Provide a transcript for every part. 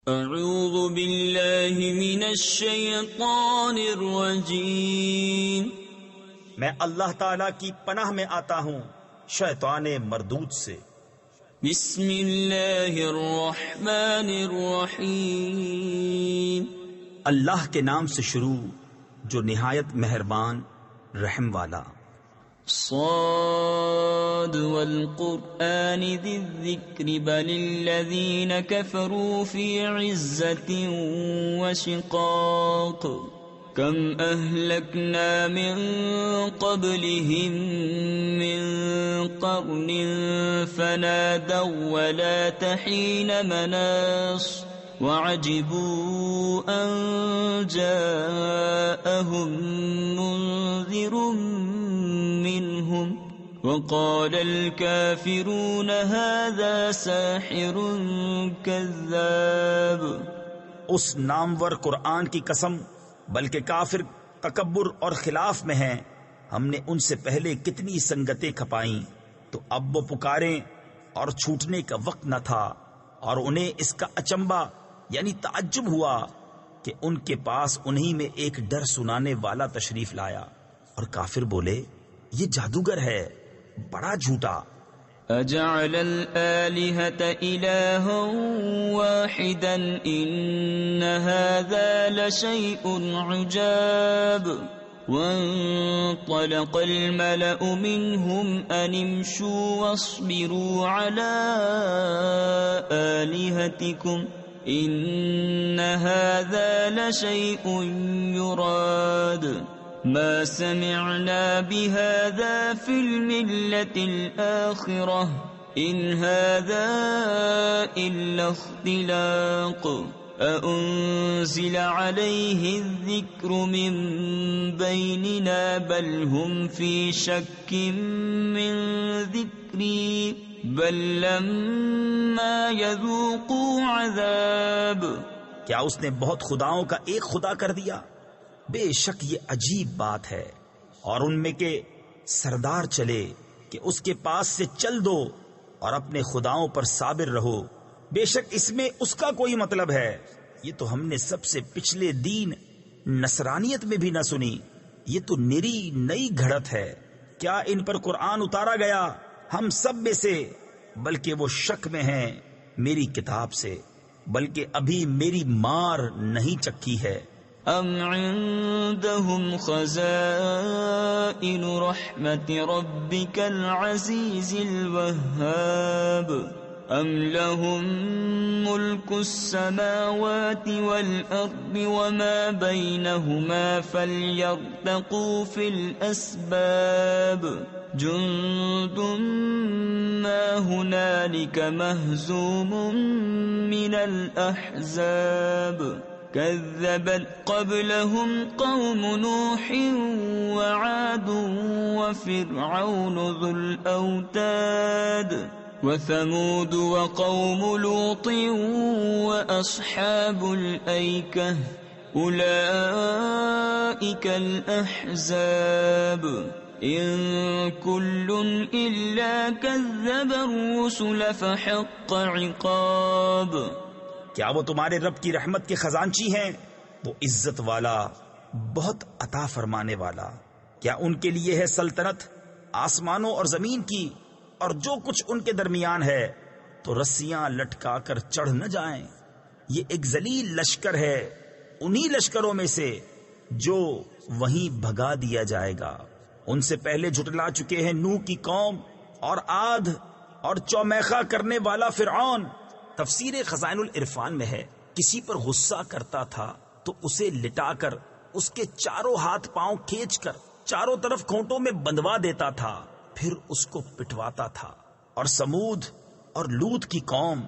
اعوذ باللہ من الشیطان الرجیم، میں اللہ تعالی کی پناہ میں آتا ہوں شیطان مردود سے۔ بسم اللہ الرحمن الرحیم، اللہ کے نام سے شروع جو نہایت مہربان رحم والا۔ صاد والقرآن ذی الذکر بل الذین کفروا فی عزة وشقاق کم اہلکنا من قبلہم من قرن فنادوا ولا تحین مناص وعجبوا ان جاءهم منذر منهم وقال الكافرون هذا ساحر كذاب۔ اس نامور قرآن کی قسم، بلکہ کافر تکبر اور خلاف میں ہیں۔ ہم نے ان سے پہلے کتنی سنگتیں کھپائیں، تو اب وہ پکاریں اور چھوٹنے کا وقت نہ تھا، اور انہیں اس کا اچنبا یعنی تعجب ہوا کہ ان کے پاس انہی میں ایک ڈر سنانے والا تشریف لایا، اور کافر بولے یہ جادوگر ہے بڑا جھوٹا۔ اجعل الآلہۃ الہا واحدا ان هذا لشیء عجاب وانطلق الملأ منهم ان امشوا واصبروا على آلہتکم ان هذا لشیء یراد ما سمعنا بهذا في الملة الآخرة إن هذا إلا اختلاق أأنزل عليه الذكر من بيننا بل هم في شك من ذكري بل لما يذوقوا عذاب۔ کیا اس نے بہت خداؤں کا ایک خدا کر دیا؟ بے شک یہ عجیب بات ہے، اور ان میں کے سردار چلے کہ اس کے پاس سے چل دو اور اپنے خداؤں پر صابر رہو، بے شک اس میں اس کا کوئی مطلب ہے۔ یہ تو ہم نے سب سے پچھلے دین نصرانیت میں بھی نہ سنی، یہ تو نری نئی گھڑت ہے۔ کیا ان پر قرآن اتارا گیا ہم سب میں سے؟ بلکہ وہ شک میں ہیں میری کتاب سے، بلکہ ابھی میری مار نہیں چکھی ہے۔ ام عندهم خزائن رحمت ربك العزیز الوهاب ام لهم ملك السماوات والارض وما بينهما فليرتقوا في الاسباب جند ما هنالك مهزوم من الاحزاب كذبت قبلهم قوم نوح وعاد وفرعون ذو الأوتاد وثمود وقوم لوط وأصحاب الأيكة أولئك الأحزاب إن كل إلا كذب الرسل فحق عقاب۔ کیا وہ تمہارے رب کی رحمت کے خزانچی ہیں؟ وہ عزت والا بہت عطا فرمانے والا۔ کیا ان کے لیے ہے سلطنت آسمانوں اور زمین کی اور جو کچھ ان کے درمیان ہے؟ تو رسیاں لٹکا کر چڑھ نہ جائیں۔ یہ ایک ذلیل لشکر ہے انہی لشکروں میں سے جو وہیں بھگا دیا جائے گا۔ ان سے پہلے جھٹلا چکے ہیں نوح کی قوم اور عاد اور چومیخا کرنے والا فرعون۔ تفسیر خزائن العرفان میں ہے، کسی پر غصہ کرتا تھا تو اسے لٹا کر اس کے چاروں ہاتھ پاؤں کھینچ کر چاروں طرف کھونٹوں میں بندھوا دیتا تھا، پھر اس کو پٹواتا تھا۔ اور سمود اور لوط کی قوم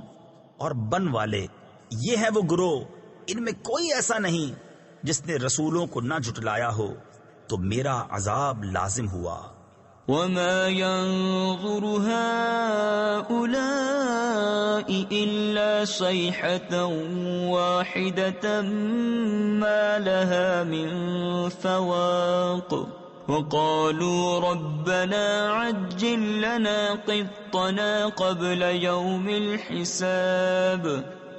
اور بن والے، یہ ہے وہ گروہ، ان میں کوئی ایسا نہیں جس نے رسولوں کو نہ جھٹلایا ہو، تو میرا عذاب لازم ہوا۔ وما ينظر هؤلاء إلا صيحة واحدة ما لها من فواق وقالوا ربنا عجل لنا قطنا قبل يوم الحساب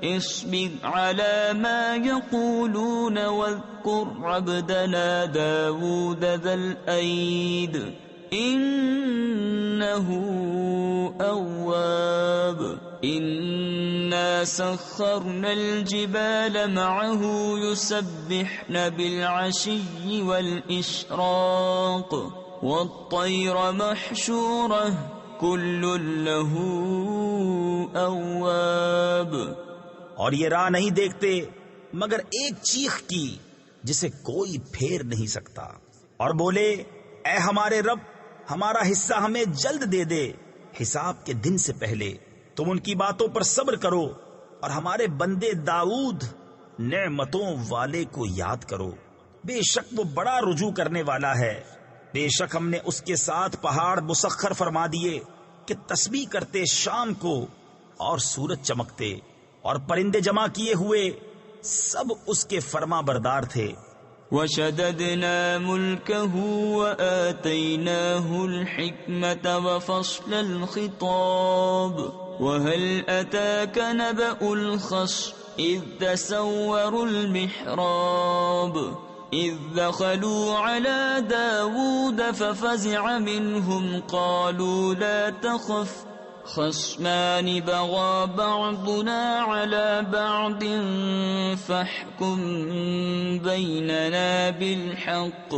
اصبر على ما يقولون واذكر عبدنا داود ذا الأيد إنه أواب إنا سخرنا الجبال معه يسبحن بالعشي والإشراق والطير محشورة كل له أواب. اور یہ راہ نہیں دیکھتے مگر ایک چیخ کی جسے کوئی پھیر نہیں سکتا، اور بولے اے ہمارے رب ہمارا حصہ ہمیں جلد دے دے حساب کے دن سے پہلے. تم ان کی باتوں پر صبر کرو اور ہمارے بندے داؤد نعمتوں والے کو یاد کرو. بے شک وہ بڑا رجوع کرنے والا ہے. بے شک ہم نے اس کے ساتھ پہاڑ مسخر فرما دیے کہ تسبیح کرتے شام کو اور سورج چمکتے، اور پرندے جمع کیے ہوئے سب اس کے فرما بردار تھے. وشددنا ملكه وآتيناه الحكمة وفصل الخطاب وهل أتاك نبأ الخصم إذ تسوروا المحراب إذ دخلوا على داود ففزع منهم قالوا لا تخف خصمان بغى بعضنا على بعض فاحكم بيننا بالحق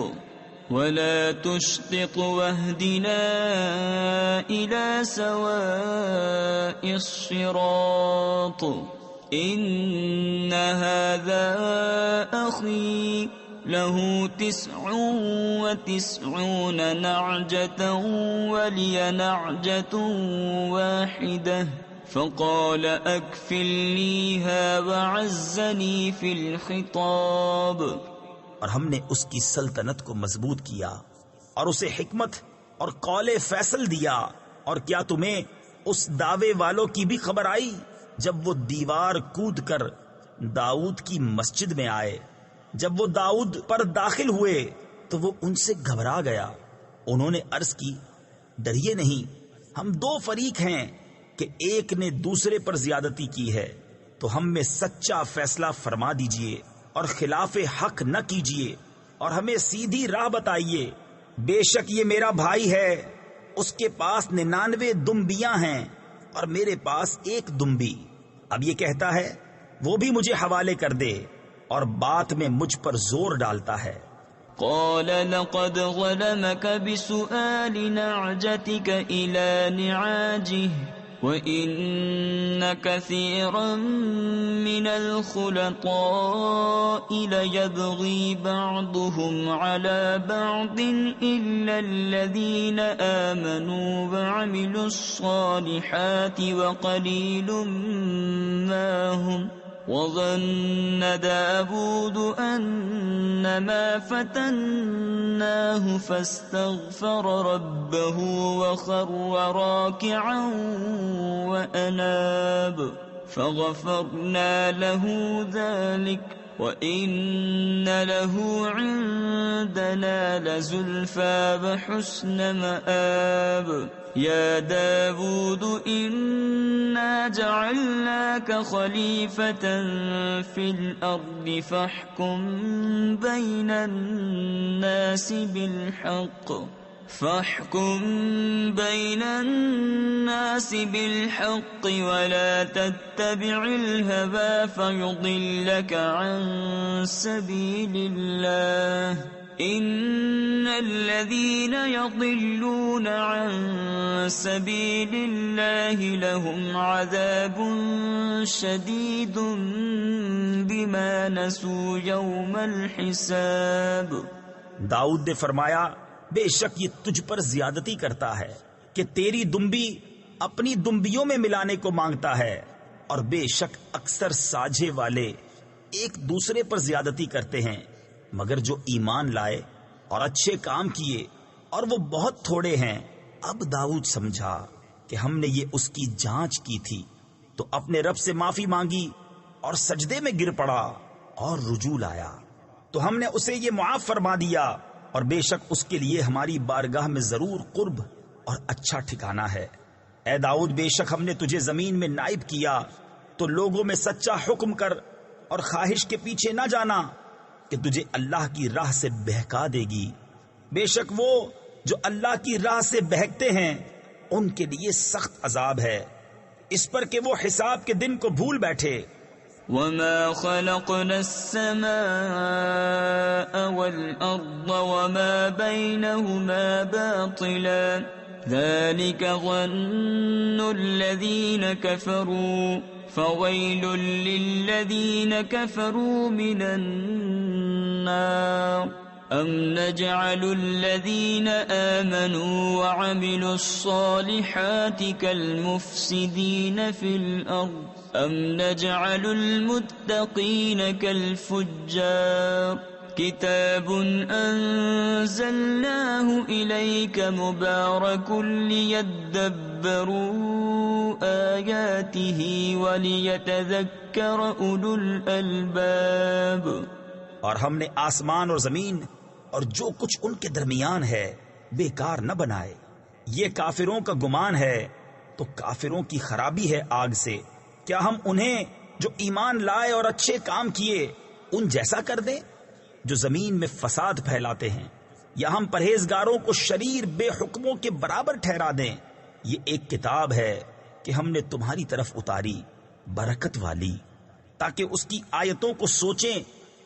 ولا تشطط واهدنا إلى سواء الصراط إن هذا أخي له 99 نعجة ولي نعجة واحدة فقال أكفلنيها وعزني في الخطاب. اور ہم نے اس کی سلطنت کو مضبوط کیا اور اسے حکمت اور قول فیصل دیا. اور کیا تمہیں اس دعوے والوں کی بھی خبر آئی جب وہ دیوار کود کر داؤد کی مسجد میں آئے؟ جب وہ داؤد پر داخل ہوئے تو وہ ان سے گھبرا گیا. انہوں نے عرض کی ڈریے نہیں، ہم دو فریق ہیں کہ ایک نے دوسرے پر زیادتی کی ہے، تو ہم میں سچا فیصلہ فرما دیجئے اور خلاف حق نہ کیجئے اور ہمیں سیدھی راہ بتائیے. بے شک یہ میرا بھائی ہے، اس کے پاس 99 دمبیاں ہیں اور میرے پاس ایک دمبی. اب یہ کہتا ہے وہ بھی مجھے حوالے کر دے اور بات میں مجھ پر زور ڈالتا ہے. قال لقد ظلمك بسؤال نعجتك إلى نعاجه وَإِنَّ كَثِيرًا مِّنَ الْخُلَطَاءِ لَيَبْغِي بَعْضُهُمْ عَلَى بَعْضٍ إِلَّا الَّذِينَ آمَنُوا وَعَمِلُوا الصَّالِحَاتِ وَقَلِيلٌ مَّا هُمْ وَظَنَّ دَاوُودُ أَنَّمَا فَتَنَّاهُ فَاسْتَغْفَرَ رَبَّهُ وَخَرَّ رَاكِعًا وَأَنَابَ فَغَفَرْنَا لَهُ ذَلِكَ وَإِنَّ لَهُ عِندَنَا لَزُلْفَىٰ وَحُسْنَ مَآبٍ. يا داود إنا جعلناك خليفة في الأرض فاحكم بين الناس بالحق ولا تتبع الهوى فيضلك عن سبيل الله إن الذين يضلون عن سبيل الله لهم عذاب شديد بما نسوا يوم الحساب. داؤد نے فرمایا بے شک یہ تجھ پر زیادتی کرتا ہے کہ تیری دمبی اپنی دمبیوں میں ملانے کو مانگتا ہے، اور بے شک اکثر ساجھے والے ایک دوسرے پر زیادتی کرتے ہیں، مگر جو ایمان لائے اور اچھے کام کیے اور وہ بہت تھوڑے ہیں. اب داؤد سمجھا کہ ہم نے یہ اس کی جانچ کی تھی، تو اپنے رب سے معافی مانگی اور سجدے میں گر پڑا اور رجوع لایا، تو ہم نے اسے یہ معاف فرما دیا، اور بے شک اس کے لیے ہماری بارگاہ میں ضرور قرب اور اچھا ٹھکانہ ہے. اے داؤد بے شک ہم نے تجھے زمین میں نائب کیا تو لوگوں میں سچا حکم کر اور خواہش کے پیچھے نہ جانا کہ تجھے اللہ کی راہ سے بہکا دے گی. بے شک وہ جو اللہ کی راہ سے بہکتے ہیں ان کے لیے سخت عذاب ہے، اس پر کہ وہ حساب کے دن کو بھول بیٹھے. وما خلقنا السماء والأرض وما بينهما باطلا ذلك ظن الذين كفروا فويل للذين كفروا من النار. أم نجعل الذين آمنوا وعملوا الصالحات كالمفسدين في الأرض أم نجعل المتقين كالفجار. كتاب أنزلناه إليك مبارك ليدبروا آياته وليتذكر أولو الألباب. اور ہم نے آسمان اور زمین اور جو کچھ ان کے درمیان ہے بیکار نہ بنائے. یہ کافروں کا گمان ہے تو کافروں کی خرابی ہے آگ سے. کیا ہم انہیں جو ایمان لائے اور اچھے کام کیے ان جیسا کر دیں جو زمین میں فساد پھیلاتے ہیں، یا ہم پرہیزگاروں کو شریر بے حکموں کے برابر ٹھہرا دیں؟ یہ ایک کتاب ہے کہ ہم نے تمہاری طرف اتاری برکت والی، تاکہ اس کی آیتوں کو سوچیں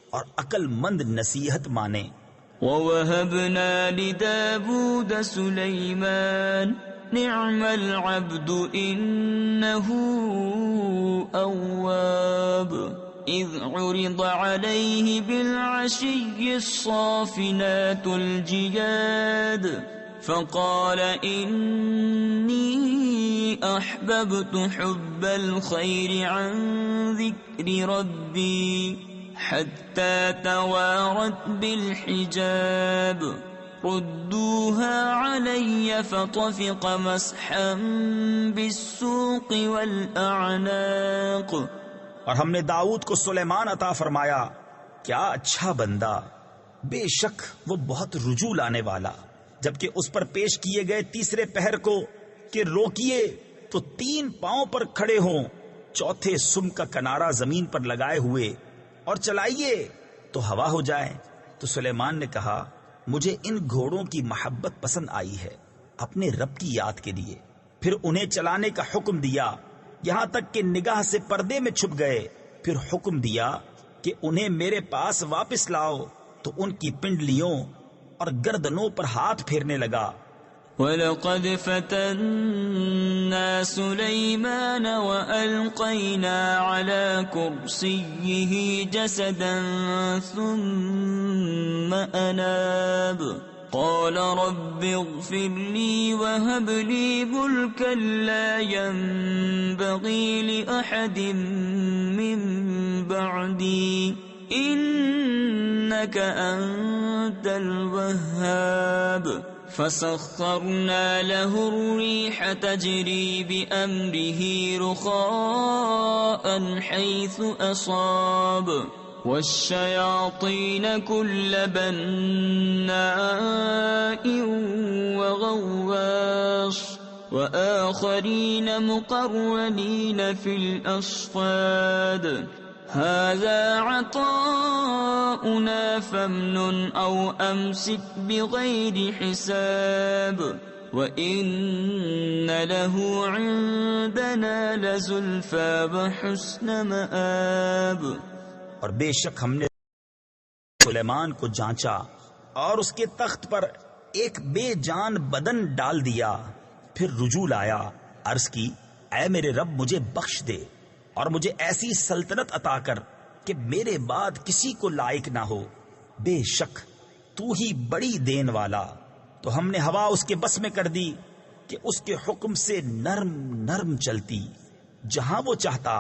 اور عقل مند نصیحت مانیں. وَوَهَبْنَا لِدَاوُودَ سُلَيْمَانَ نِعْمَ الْعَبْدُ إِنَّهُ أَوَّابٌ إِذْ عُرِضَ عَلَيْهِ بِالْعَشِيِّ الصَّافِنَاتُ الْجِيَادُ فَقَالَ إِنِّي أَحْبَبْتُ حُبَّ الْخَيْرِ عَنْ ذِكْرِ رَبِّي حَتَّى تَوَارَتْ بِالْحِجَابِ رُدُّوهَا عَلَيَّ فَطَفِقَ مَسْحًا بِالسُّوقِ وَالْأَعْنَاقِ. اور ہم نے داؤد کو سلیمان عطا فرمایا. کیا اچھا بندہ، بے شک وہ بہت رجوع لانے والا. جبکہ اس پر پیش کیے گئے تیسرے پہر کو کہ روکیے تو 3 پاؤں پر کھڑے ہوں، چوتھے سم کا کنارہ زمین پر لگائے ہوئے، اور چلائیے تو ہوا ہو جائے. تو سلیمان نے کہا مجھے ان گھوڑوں کی محبت پسند آئی ہے اپنے رب کی یاد کے لیے. پھر انہیں چلانے کا حکم دیا یہاں تک کہ نگاہ سے پردے میں چھپ گئے. پھر حکم دیا کہ انہیں میرے پاس واپس لاؤ، تو ان کی پنڈلیوں اور گردنوں پر ہاتھ پھیرنے لگا. وَلَقَدْ فَتَنَّا سُلَيْمَانَ وَأَلْقَيْنَا عَلَى كُرْسِيِّهِ جَسَدًا ثُمَّ أَنَابَ. قَالَ رَبِّ اغْفِرْ لِي وَهَبْ لِي مُلْكًا لَا يَنبَغِي لِأَحَدٍ مِّن بَعْدِي إِنَّكَ أَنتَ الْوَهَّابُ. فَسَخَّرْنَا لَهُ الرِّيحَ تَجْرِي بِأَمْرِهِ رُخَاءً حَيْثُ أَصَابَ وَالشَّيَاطِينَ كُلَّ بَنَّاءٍ وَغَوَّاصٍ وَآخَرِينَ مُقَرَّنِينَ فِي الْأَصْفَادِ. هَذَا عَطَاؤُنَا فَامْنُنْ أَوْ أَمْسِكْ بِغَيْرِ حِسَابٍ وَإِنَّ لَهُ عِندَنَا لَزُلْفَىٰ وَحُسْنَ مَآبٍ. اور بے شک ہم نے سلیمان کو جانچا اور اس کے تخت پر ایک بے جان بدن ڈال دیا. پھر رجوع لایا، عرض کی اے میرے رب مجھے بخش دے اور مجھے ایسی سلطنت عطا کر کہ میرے بعد کسی کو لائق نہ ہو. بے شک تو ہی بڑی دین والا. تو ہم نے ہوا اس کے بس میں کر دی کہ اس کے حکم سے نرم نرم چلتی جہاں وہ چاہتا،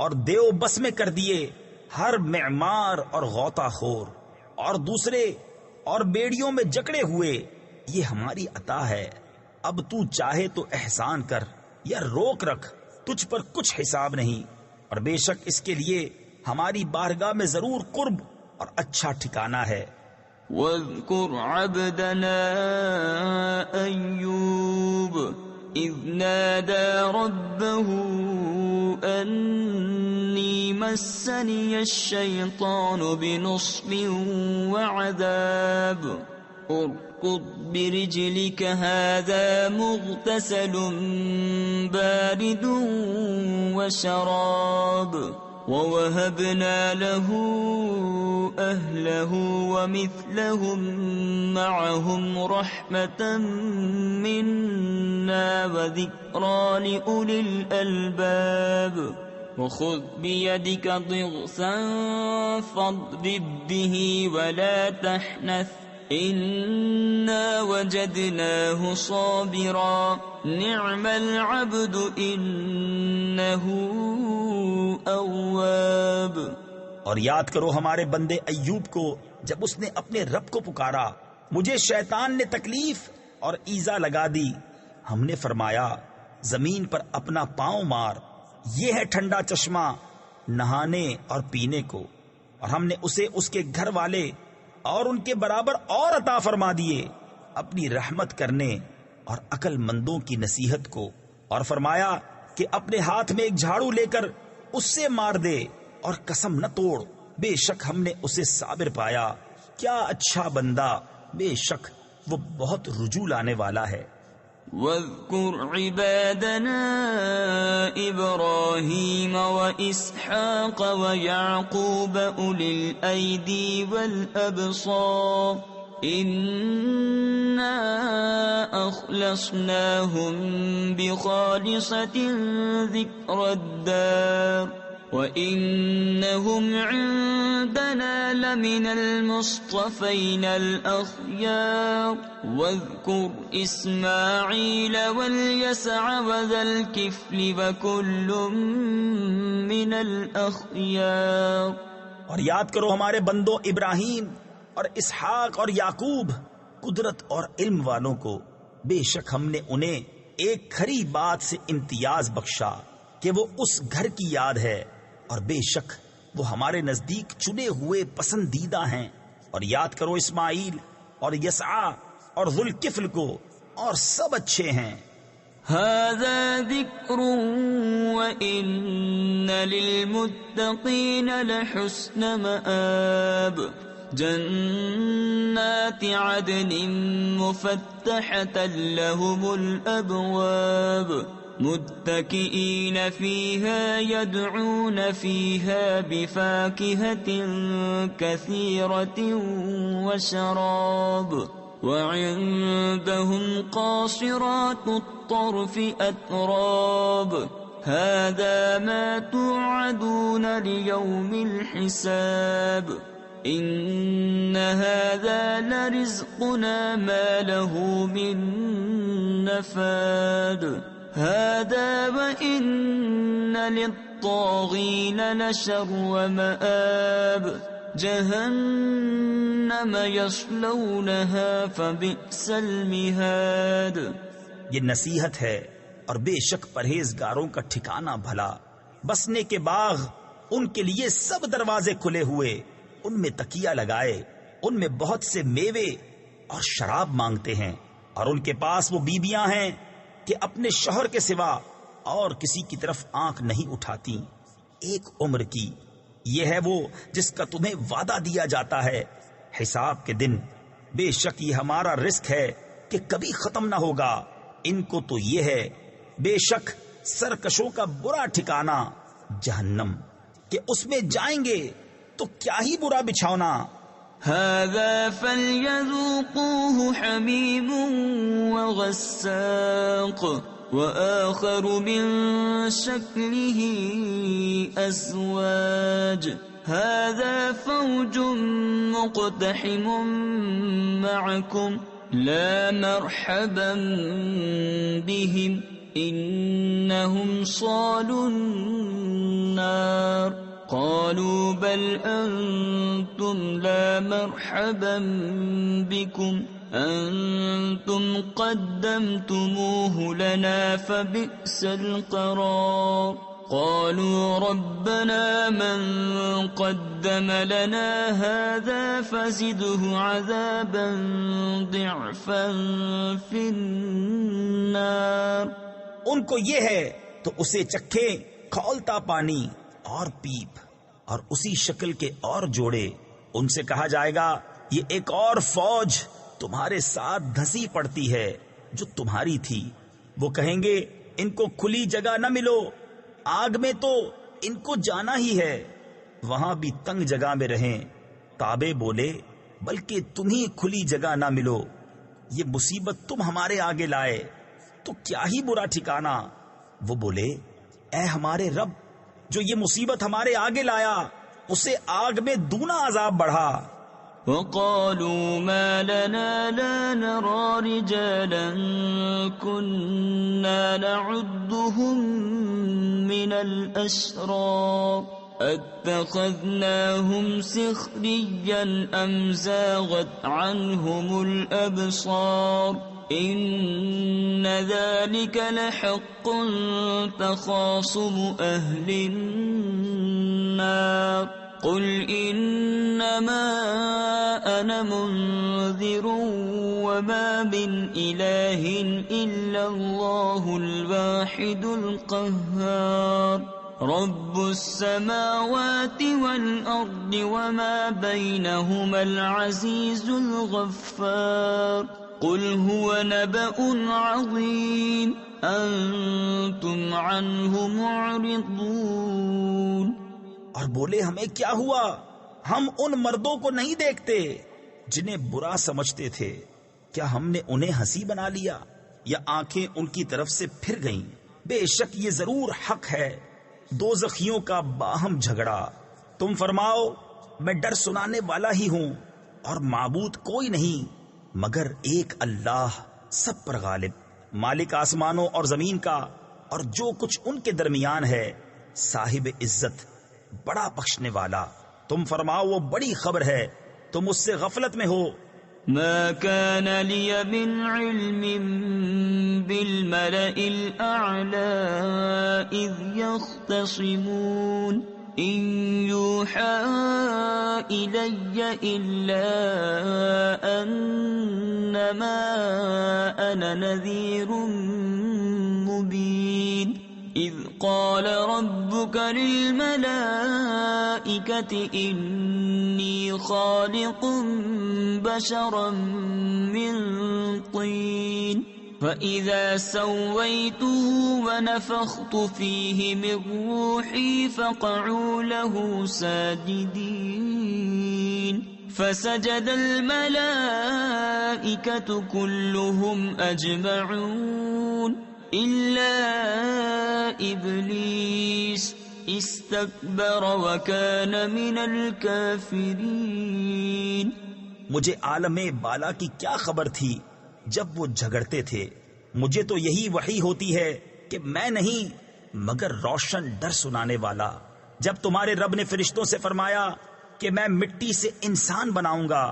اور دیو بس میں کر دیے ہر معمار اور غوطہ خور اور دوسرے اور بیڑیوں میں جکڑے ہوئے. یہ ہماری عطا ہے، اب تو چاہے تو احسان کر یا روک رکھ، تجھ پر کچھ حساب نہیں. اور بے شک اس کے لیے ہماری بارگاہ میں ضرور قرب اور اچھا ٹھکانہ ہے. وَاذْكُرْ عَبْدَنَا أَيُّوبَ إذ نادى ربه أني مسني الشيطان بنصب وعذاب اركض برجلك هذا مغتسل بارد وشراب ووهبنا له أهله ومثلهم معهم رحمة منا وذكرى لأولي الألباب وخذ بيدك ضغثا فاضرب به ولا تحنث إنا وجدناه صابرا نعم العبد إنه أواب۔ اور یاد کرو ہمارے بندے ایوب کو جب اس نے اپنے رب کو پکارا، مجھے شیطان نے تکلیف اور ایذا لگا دی، ہم نے فرمایا زمین پر اپنا پاؤں مار، یہ ہے ٹھنڈا چشمہ نہانے اور پینے کو، اور ہم نے اسے اس کے گھر والے اور ان کے برابر اور عطا فرما دیے اپنی رحمت کرنے اور عقل مندوں کی نصیحت کو، اور فرمایا کہ اپنے ہاتھ میں ایک جھاڑو لے کر اس سے مار دے اور قسم نہ توڑ، بے شک ہم نے اسے صابر پایا، کیا اچھا بندہ، بے شک وہ بہت رجوع لانے والا ہے۔ واذكر عبادنا إبراهيم وإسحاق ويعقوب أولي الأيدي والأبصار إنا أخلصناهم بخالصة ذكر الدار وإنهم عندنا لمن المصطفين الأخيار واذكر إسماعيل واليسع وذا الكفل وكل من الأخيار۔ اور یاد کرو ہمارے بندوں ابراہیم اور اسحاق اور یعقوب، قدرت اور علم والوں کو، بے شک ہم نے انہیں ایک کھری بات سے امتیاز بخشا کہ وہ اس گھر کی یاد ہے، اور بے شک وہ ہمارے نزدیک چنے ہوئے پسندیدہ ہیں۔ اور یاد کرو اسماعیل اور یسعا اور ذوالکفل کو، اور سب اچھے ہیں۔ هذا ذکر وإن للمتقین لحسن مآب جنات عدن مفتحة لهم الأبواب متكئين فيها يدعون فيها بفاكهة كثيرة وشراب وعندهم قاصرات الطرف أتراب هذا ما توعدون ليوم الحساب إن هذا لرزقنا ما له من نفاد هذا وإن للطاغين لشر مآب جہنم یصلونها فبئس المہاد۔ یہ نصیحت ہے، اور بے شک پرہیزگاروں کا ٹھکانہ بھلا، بسنے کے باغ ان کے لیے سب دروازے کھلے ہوئے، ان میں تکیہ لگائے، ان میں بہت سے میوے اور شراب مانگتے ہیں، اور ان کے پاس وہ بیویاں ہیں کہ اپنے شوہر کے سوا اور کسی کی طرف آنکھ نہیں اٹھاتی، ایک عمر کی۔ یہ ہے وہ جس کا تمہیں وعدہ دیا جاتا ہے حساب کے دن، بے شک یہ ہمارا رزق ہے کہ کبھی ختم نہ ہوگا، ان کو تو یہ ہے، بے شک سرکشوں کا برا ٹھکانہ جہنم، کہ اس میں جائیں گے تو کیا ہی برا بچھونا۔ هذا فليذوقوه حميم وغساق وآخر من شكله أزواج هذا فوج مقتحم معكم لا مرحبا بهم إنهم صالوا النار قالوا بل أنتم لا مرحبا بكم أنتم قدمتموه لنا فبئس القرار قالوا ربنا من قدم لنا هذا فزده عذابا ضعفا في النار ان کو یہ ہے تو اسے چکھے کھولتا پانی اور پیپ، اور اسی شکل کے اور جوڑے۔ ان سے کہا جائے گا یہ ایک اور فوج تمہارے ساتھ دھسی پڑتی ہے جو تمہاری تھی۔ وہ کہیں گے ان کو کھلی جگہ نہ ملو، آگ میں تو ان کو جانا ہی ہے، وہاں بھی تنگ جگہ میں رہیں۔ تابع بولے بلکہ تمہیں کھلی جگہ نہ ملو، یہ مصیبت تم ہمارے آگے لائے تو کیا ہی برا ٹھکانہ۔ وہ بولے اے ہمارے رب، جو یہ مصیبت ہمارے آگے لایا اسے آگ میں دونا عذاب بڑھا۔ وقالوا ما لنا لا نرى رجالا كنا نعدهم من الأشرار اتخذناهم سخريا أم زاغت عنهم الأبصار إن ذلك لحق تخاصم أهل النار قل إنما أنا منذر وما من إله إلا الله الواحد القهار رب السماوات والأرض وما بينهما العزيز الغفار قل هو نبأ عظيم أنتم عنه معرضون۔ اور بولے ہمیں کیا ہوا، ہم ان مردوں کو نہیں دیکھتے جنہیں برا سمجھتے تھے، کیا ہم نے انہیں ہنسی بنا لیا یا آنکھیں ان کی طرف سے پھر گئیں؟ بے شک یہ ضرور حق ہے دوزخیوں کا باہم جھگڑا۔ تم فرماؤ میں ڈر سنانے والا ہی ہوں اور معبود کوئی نہیں مگر ایک اللہ، سب پر غالب، مالک آسمانوں اور زمین کا اور جو کچھ ان کے درمیان ہے، صاحب عزت، بڑا بخشنے والا۔ تم فرماؤ وہ بڑی خبر ہے، تم اس سے غفلت میں ہو۔ ما كان لي من علم بالملئ الأعلى إذ يختصمون إن يوحى إلي إلا أنما أنا نذير مبين إذ قال ربك للملائكة إني خالق بشرا من طين فإذا سويته ونفخت فيه من روحي فقعوا له ساجدين فسجد الملائكة كلهم أجمعون إلا إبليس استكبر وكان من الكافرين۔ مجھے عالم بالا کی کیا خبر تھی جب وہ جھگڑتے تھے، مجھے تو یہی وحی ہوتی ہے کہ میں نہیں مگر روشن ڈر سنانے والا۔ جب تمہارے رب نے فرشتوں سے فرمایا کہ میں مٹی سے انسان بناؤں گا،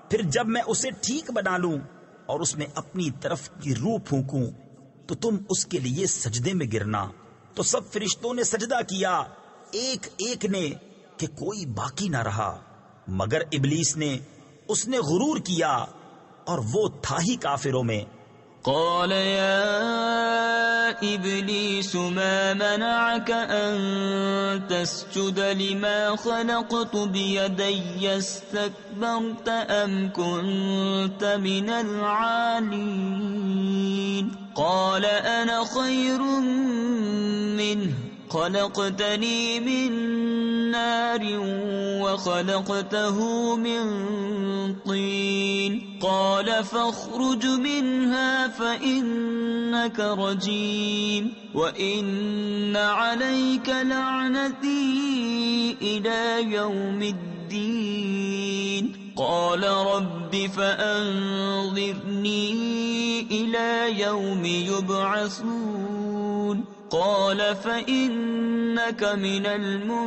پھر جب میں اسے ٹھیک بنا لوں اور اس میں اپنی طرف کی روح پھونکوں تو تم اس کے لیے سجدے میں گرنا۔ تو سب فرشتوں نے سجدہ کیا ایک ایک نے کہ کوئی باقی نہ رہا مگر ابلیس نے، اس نے غرور کیا اور وہ تھا ہی کافروں میں۔ قال يا إبليس ما منعك أن تسجد لما خلقت بيدي استكبرت أم كنت من العالين قال أنا خير منه خلقتني من نار وخلقته من طين قال فاخرج منها فإنك رجيم وإن عليك لعنتي إلى يوم الدين قال رب فأنظرني إلى يوم يبعثون قال فإنك من المنظرين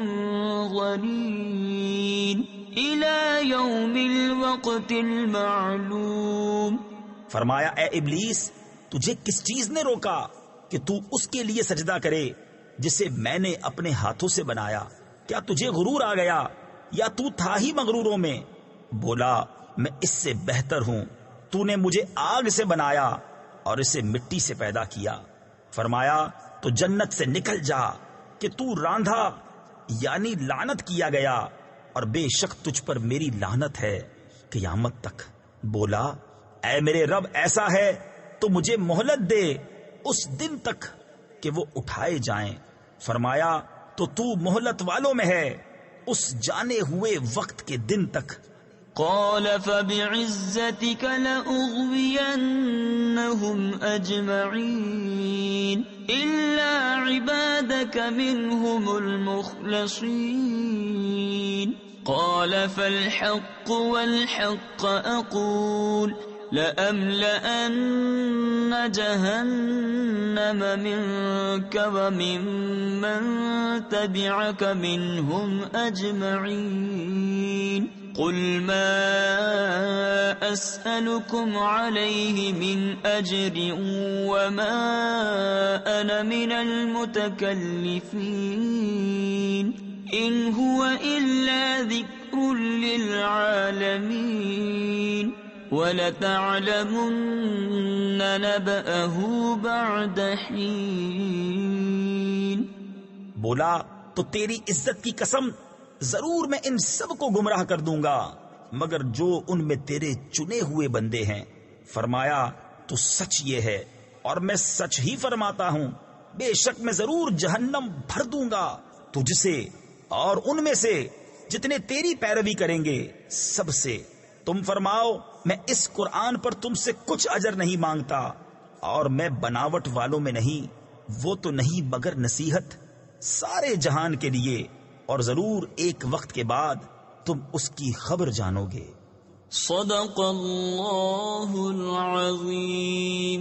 إلى يوم الوقت المعلوم۔ فرمایا اے ابلیس تجھے کس چیز نے روکا کہ تو اس کے لیے سجدہ کرے جسے میں نے اپنے ہاتھوں سے بنایا؟ کیا تجھے غرور آ گیا یا تو تھا ہی مغروروں میں؟ بولا میں اس سے بہتر ہوں، تو نے مجھے آگ سے بنایا اور اسے مٹی سے پیدا کیا، فرمایا تو جنت سے نکل جا کہ تو راندھا یعنی لعنت کیا گیا، اور بے شک تجھ پر میری لعنت ہے قیامت تک۔ بولا اے میرے رب ایسا ہے تو مجھے مہلت دے اس دن تک کہ وہ اٹھائے جائیں۔ فرمایا تو مہلت والوں میں ہے اس جانے ہوئے وقت کے دن تک۔ قال فبعزتك لأغوينهم أجمعين إلا عبادك منهم المخلصين قال فالحق والحق أقول لأملأن جهنم منك وممن تبعك منهم أجمعين قل ما أسألكم عليه من أجر وما أنا من المتكلفين إن هو إلا ذكر للعالمين وَلَتَعْلَمُنَّ نَبَأَهُ بَعْدَ حِينٍ۔ بولا تو تیری عزت کی قسم ضرور میں ان سب کو گمراہ کر دوں گا مگر جو ان میں تیرے چنے ہوئے بندے ہیں۔ فرمایا تو سچ یہ ہے اور میں سچ ہی فرماتا ہوں، بے شک میں ضرور جہنم بھر دوں گا تجھ سے اور ان میں سے جتنے تیری پیروی کریں گے سب سے۔ تم فرماؤ میں اس قرآن پر تم سے کچھ اجر نہیں مانگتا اور میں بناوٹ والوں میں نہیں، وہ تو نہیں مگر نصیحت سارے جہان کے لیے، اور ضرور ایک وقت کے بعد تم اس کی خبر جانو گے۔ صدق اللہ العظیم۔